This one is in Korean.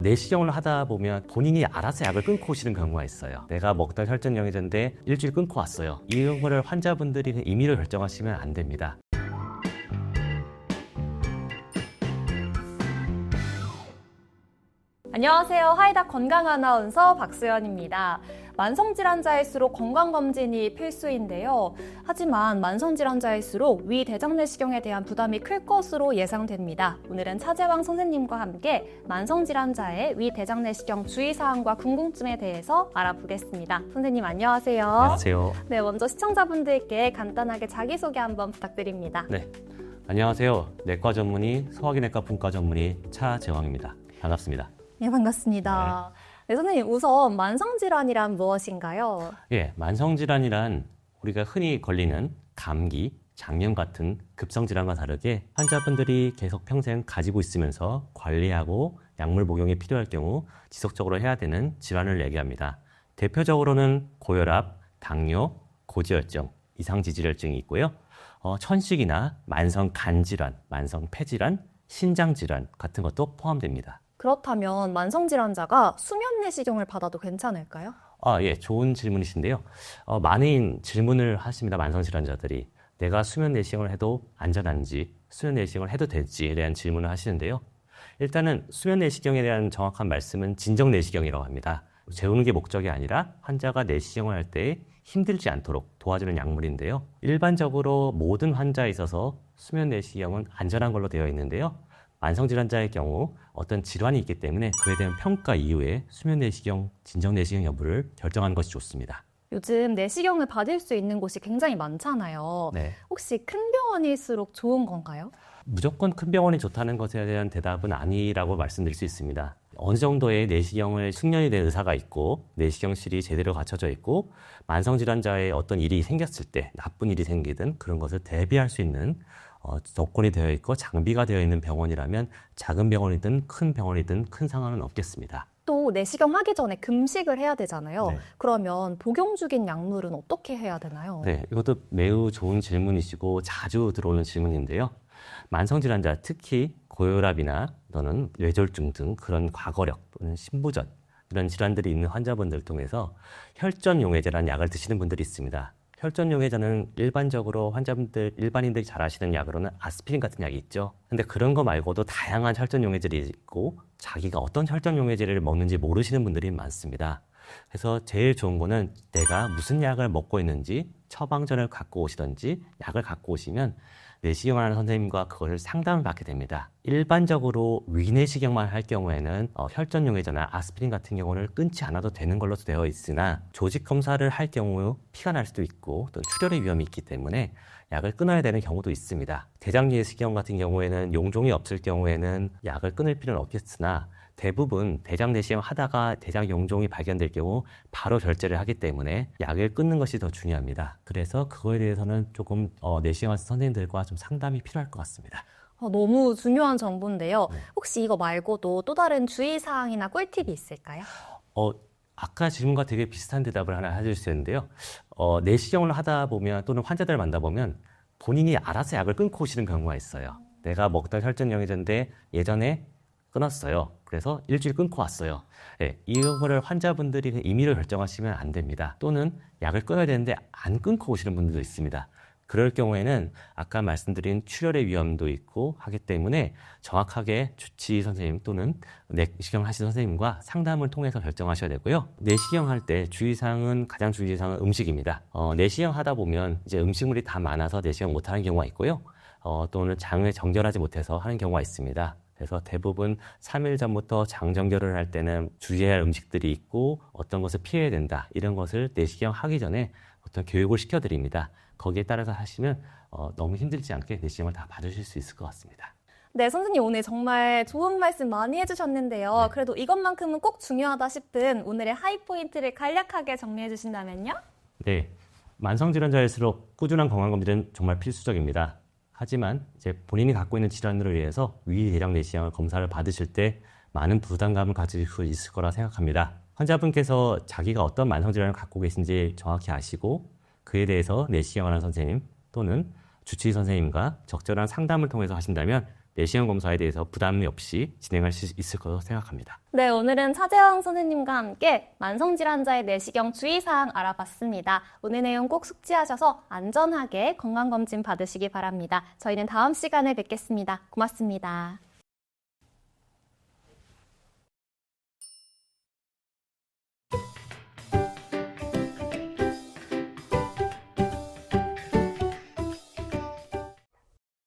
내시경을 하다 보면 본인이 알아서 약을 끊고 오시는 경우가 있어요. 내가 먹던 혈전용해제인데 일주일 끊고 왔어요. 이런 거를 환자분들이 임의로 결정하시면 안 됩니다. 안녕하세요. 하이닥 건강아나운서 박수연입니다. 만성질환자일수록 건강검진이 필수인데요. 하지만 만성질환자일수록 위대장내시경에 대한 부담이 클 것으로 예상됩니다. 오늘은 차재왕 선생님과 함께 만성질환자의 위대장내시경 주의사항과 궁금증에 대해서 알아보겠습니다. 선생님 안녕하세요. 안녕하세요. 네, 먼저 시청자분들께 간단하게 자기소개 한번 부탁드립니다. 네, 안녕하세요. 내과 전문의, 소화기내과 분과 전문의 차재왕입니다. 반갑습니다. 네, 반갑습니다. 네, 선생님 우선 만성질환이란 무엇인가요? 예, 만성질환이란 우리가 흔히 걸리는 감기, 장염 같은 급성질환과 다르게 환자분들이 계속 평생 가지고 있으면서 관리하고 약물 복용이 필요할 경우 지속적으로 해야 되는 질환을 얘기합니다. 대표적으로는 고혈압, 당뇨, 고지혈증, 이상지질혈증이 있고요. 천식이나 만성 간질환, 만성 폐질환, 신장질환 같은 것도 포함됩니다. 그렇다면 만성질환자가 수면 내시경을 받아도 괜찮을까요? 예, 좋은 질문이신데요. 많은 질문을 하십니다, 만성질환자들이. 내가 수면 내시경을 해도 안전한지, 수면 내시경을 해도 될지에 대한 질문을 하시는데요. 일단은 수면 내시경에 대한 정확한 말씀은 진정 내시경이라고 합니다. 재우는 게 목적이 아니라 환자가 내시경을 할 때 힘들지 않도록 도와주는 약물인데요. 일반적으로 모든 환자에 있어서 수면 내시경은 안전한 걸로 되어 있는데요. 만성질환자의 경우 어떤 질환이 있기 때문에 그에 대한 평가 이후에 수면 내시경, 진정 내시경 여부를 결정하는 것이 좋습니다. 요즘 내시경을 받을 수 있는 곳이 굉장히 많잖아요. 네. 혹시 큰 병원일수록 좋은 건가요? 무조건 큰 병원이 좋다는 것에 대한 대답은 아니라고 말씀드릴 수 있습니다. 어느 정도의 내시경을 숙련이 된 의사가 있고 내시경실이 제대로 갖춰져 있고 만성질환자의 어떤 일이 생겼을 때 나쁜 일이 생기든 그런 것을 대비할 수 있는 조건이 되어 있고 장비가 되어 있는 병원이라면 작은 병원이든 큰 병원이든 큰 상관은 없겠습니다. 또 내시경 하기 전에 금식을 해야 되잖아요. 네. 그러면 복용 중인 약물은 어떻게 해야 되나요? 네, 이것도 매우 좋은 질문이시고 자주 들어오는 질문인데요. 만성질환자, 특히 고혈압이나 또는 뇌졸중 등 그런 과거력 또는 심부전 이런 질환들이 있는 환자분들 통해서 혈전용해제라는 약을 드시는 분들이 있습니다. 혈전용해제는 일반적으로 일반인들이 잘 아시는 약으로는 아스피린 같은 약이 있죠. 근데 그런 거 말고도 다양한 혈전용해제들이 있고 자기가 어떤 혈전용해제를 먹는지 모르시는 분들이 많습니다. 그래서 제일 좋은 거는 내가 무슨 약을 먹고 있는지 처방전을 갖고 오시든지 약을 갖고 오시면 내시경을 하는 선생님과 그것을 상담을 받게 됩니다. 일반적으로 위내시경만 할 경우에는 혈전용해제나 아스피린 같은 경우를 끊지 않아도 되는 걸로 되어 있으나 조직 검사를 할 경우 피가 날 수도 있고 또 출혈의 위험이 있기 때문에 약을 끊어야 되는 경우도 있습니다. 대장내시경 같은 경우에는 용종이 없을 경우에는 약을 끊을 필요는 없겠으나 대부분 대장 내시경 하다가 대장 용종이 발견될 경우 바로 절제를 하기 때문에 약을 끊는 것이 더 중요합니다. 그래서 그거에 대해서는 조금 내시경 하는 선생님들과 좀 상담이 필요할 것 같습니다. 너무 중요한 정보인데요. 네. 혹시 이거 말고도 또 다른 주의사항이나 꿀팁이 있을까요? 아까 질문과 되게 비슷한 대답을 하나 해줄 수 있는데요. 내시경을 하다 보면 또는 환자들을 만나보면 본인이 알아서 약을 끊고 오시는 경우가 있어요. 내가 먹던 혈전용해제인데 예전에 끊었어요. 그래서 일주일 끊고 왔어요. 네, 이거를 환자분들이 임의로 결정하시면 안 됩니다. 또는 약을 끊어야 되는데 안 끊고 오시는 분들도 있습니다. 그럴 경우에는 아까 말씀드린 출혈의 위험도 있고 하기 때문에 정확하게 주치의 선생님 또는 내시경 하시는 선생님과 상담을 통해서 결정하셔야 되고요. 내시경 할 때 가장 주의사항은 음식입니다. 내시경 하다 보면 이제 음식물이 다 많아서 내시경 못하는 경우가 있고요. 또는 장을 정결하지 못해서 하는 경우가 있습니다. 그래서 대부분 3일 전부터 장 정결을 할 때는 주의해야 할 음식들이 있고 어떤 것을 피해야 된다. 이런 것을 내시경 하기 전에 어떤 교육을 시켜드립니다. 거기에 따라서 하시면 너무 힘들지 않게 내시경을 다 받으실 수 있을 것 같습니다. 네, 선생님 오늘 정말 좋은 말씀 많이 해주셨는데요. 네. 그래도 이것만큼은 꼭 중요하다 싶은 오늘의 하이포인트를 간략하게 정리해 주신다면요? 네, 만성질환자일수록 꾸준한 건강검진은 정말 필수적입니다. 하지만 이제 본인이 갖고 있는 질환으로 인해서 위대장 내시경을 검사를 받으실 때 많은 부담감을 가질 수 있을 거라 생각합니다. 환자분께서 자기가 어떤 만성질환을 갖고 계신지 정확히 아시고 그에 대해서 내시경을 하는 선생님 또는 주치의 선생님과 적절한 상담을 통해서 하신다면 내시경 검사에 대해서 부담이 없이 진행할 수 있을 거라고 생각합니다. 네, 오늘은 차재왕 선생님과 함께 만성질환자의 내시경 주의사항 알아봤습니다. 오늘 내용 꼭 숙지하셔서 안전하게 건강검진 받으시기 바랍니다. 저희는 다음 시간에 뵙겠습니다. 고맙습니다.